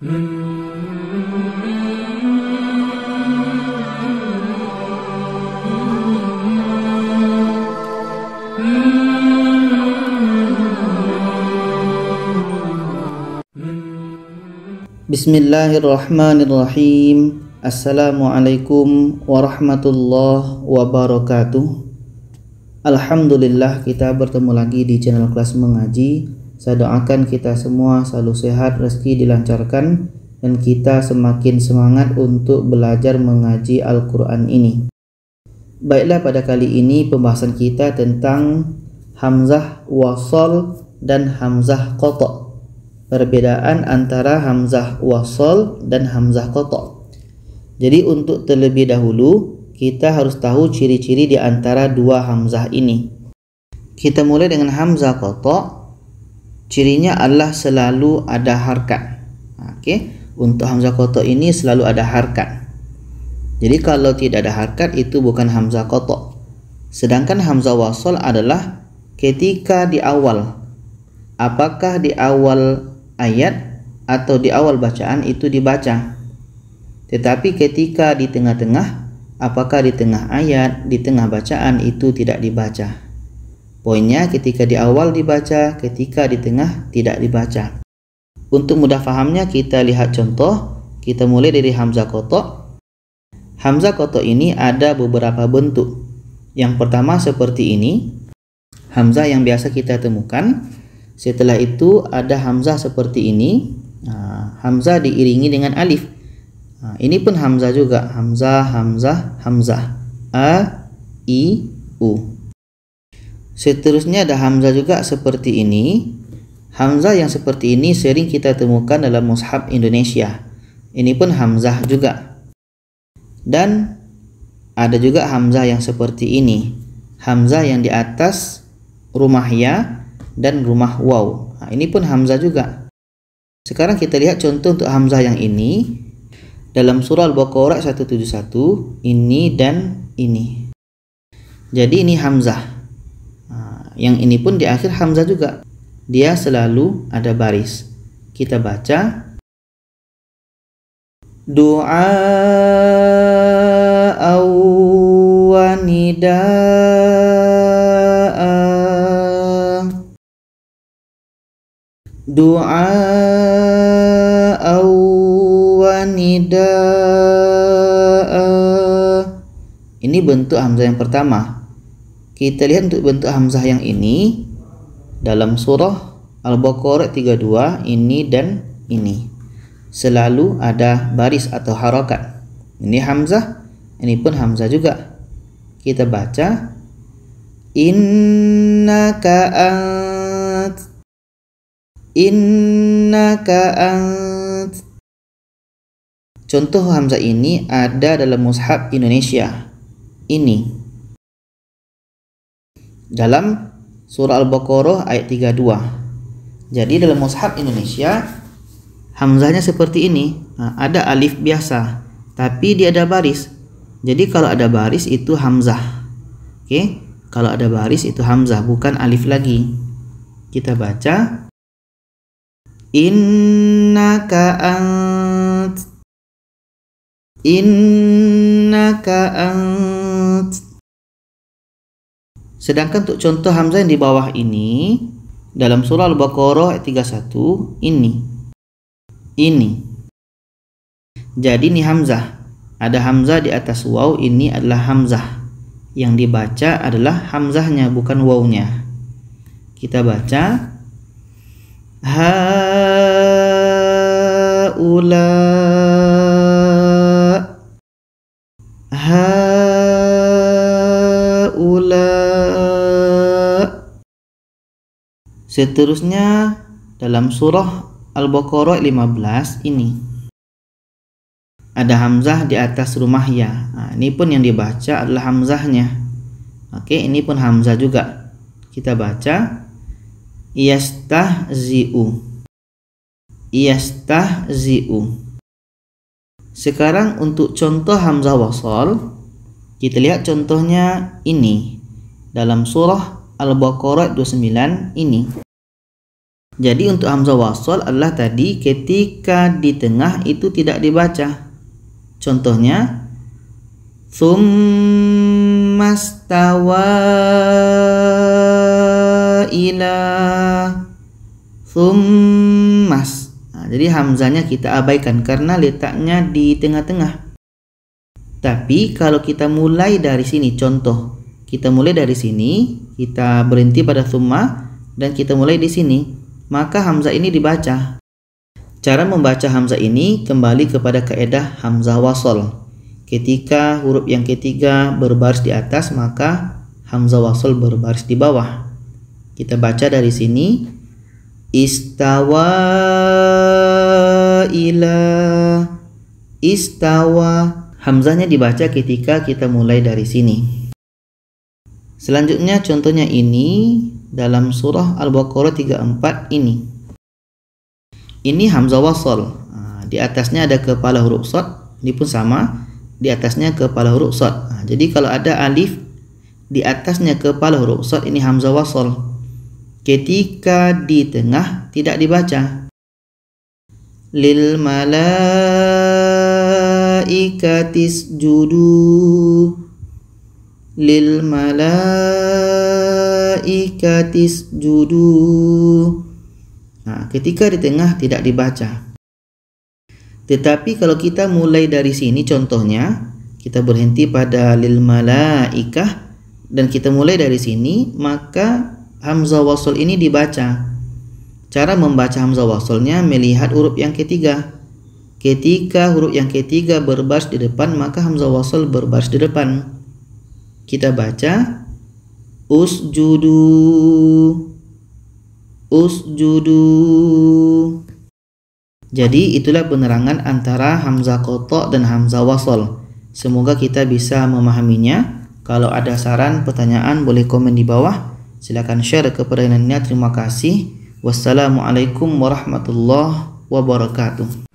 Bismillahirrahmanirrahim. Assalamualaikum warahmatullahi wabarakatuh. Alhamdulillah, kita bertemu lagi di channel Kelas Mengaji. Saya doakan kita semua selalu sehat, rezeki dilancarkan, dan kita semakin semangat untuk belajar mengaji Al-Quran ini. Baiklah, pada kali ini pembahasan kita tentang hamzah wasal dan hamzah qata'. Perbedaan antara hamzah wasal dan hamzah qata'. Jadi untuk terlebih dahulu kita harus tahu ciri-ciri di antara dua hamzah ini. Kita mulai dengan hamzah qata'. Cirinya adalah selalu ada harkat. Untuk hamzah qata' ini selalu ada harkat. Jadi kalau tidak ada harkat itu bukan hamzah qata'. Sedangkan hamzah wasal adalah ketika di awal, apakah di awal ayat atau di awal bacaan itu dibaca. Tetapi ketika di tengah-tengah, apakah di tengah ayat, di tengah bacaan itu tidak dibaca. Poinnya ketika di awal dibaca, ketika di tengah tidak dibaca. Untuk mudah fahamnya kita lihat contoh. Kita mulai dari hamzah qata'. Hamzah qata' ini ada beberapa bentuk. Yang pertama seperti ini, hamzah yang biasa kita temukan. Setelah itu ada hamzah seperti ini. Hamzah diiringi dengan alif. Ini pun hamzah juga. Hamzah, hamzah, hamzah. A, I, U. Seterusnya ada hamzah juga seperti ini. Hamzah yang seperti ini sering kita temukan dalam mushaf Indonesia. Ini pun hamzah juga. Dan ada juga hamzah yang seperti ini. Hamzah yang di atas rumah ya dan rumah waw. Ini pun hamzah juga. Sekarang kita lihat contoh untuk hamzah yang ini dalam surah Al-Baqarah 171, ini dan ini. Jadi ini hamzah. Yang ini pun di akhir hamzah juga. Dia selalu ada baris. Kita baca doa wa nidaa. Doa wa nidaa. Ini bentuk hamzah yang pertama. Kita lihat untuk bentuk hamzah yang ini dalam surah Al-Baqarah 32, ini dan ini. Selalu ada baris atau harakat. Ini hamzah, ini pun hamzah juga. Kita baca innaka ant. Innaka ant. Contoh hamzah ini ada dalam mushaf Indonesia. Ini dalam surah Al-Baqarah ayat 32. Jadi dalam mushaf Indonesia hamzahnya seperti ini. Ada alif biasa, tapi dia ada baris. Jadi kalau ada baris itu hamzah. Kalau ada baris itu hamzah, bukan alif lagi. Kita baca innaka ant. Innaka ant. Sedangkan untuk contoh hamzah yang di bawah ini dalam surah Al-Baqarah ayat 31, ini. Jadi ini hamzah. Ada hamzah di atas waw, ini adalah hamzah. Yang dibaca adalah hamzahnya, bukan wawnya. Kita baca haula. Seterusnya dalam surah Al-Baqarah 15 ini ada hamzah di atas rumah ya. Ini pun yang dibaca adalah hamzahnya. Ini pun hamzah juga. Kita baca yastahzi'u. Yastahzi'u. Sekarang untuk contoh hamzah wasal, kita lihat contohnya ini dalam surah Al-Baqarah 29 ini. Jadi untuk hamzah wasl adalah tadi ketika di tengah itu tidak dibaca. Contohnya tsummastawa ila tsummas. Jadi hamzanya kita abaikan karena letaknya di tengah-tengah. Tapi kalau kita mulai dari sini, contoh kita mulai dari sini, kita berhenti pada tsumma dan kita mulai di sini, maka hamzah ini dibaca. Cara membaca hamzah ini kembali kepada kaidah hamzah wasl. Ketika huruf yang ketiga berbaris di atas, maka hamzah wasl berbaris di bawah. Kita baca dari sini, istawa ila istawa. Hamzahnya dibaca ketika kita mulai dari sini. Selanjutnya contohnya ini dalam surah Al-Baqarah 34 ini. Ini hamzah wasl. Di atasnya ada kepala huruf shad, ini pun sama. Di atasnya kepala huruf shad. Jadi kalau ada alif di atasnya kepala huruf shad, ini hamzah wasl. Ketika di tengah tidak dibaca. Lil malaikatis judu, lil malaikatis judu. Ketika di tengah tidak dibaca. Tetapi kalau kita mulai dari sini, contohnya kita berhenti pada lil malaikah dan kita mulai dari sini, maka hamzah wasl ini dibaca. Cara membaca hamzah waslnya melihat huruf yang ketiga. Ketika huruf yang ketiga berbaris di depan, maka hamzah wasl berbaris di depan. Kita baca usjudu, usjudu. Jadi itulah penerangan antara hamzah qata' dan hamzah wasl. Semoga kita bisa memahaminya. Kalau ada saran, pertanyaan, boleh komen di bawah. Silakan share kepada yang lainnya. Terima kasih. Wassalamualaikum warahmatullahi wabarakatuh.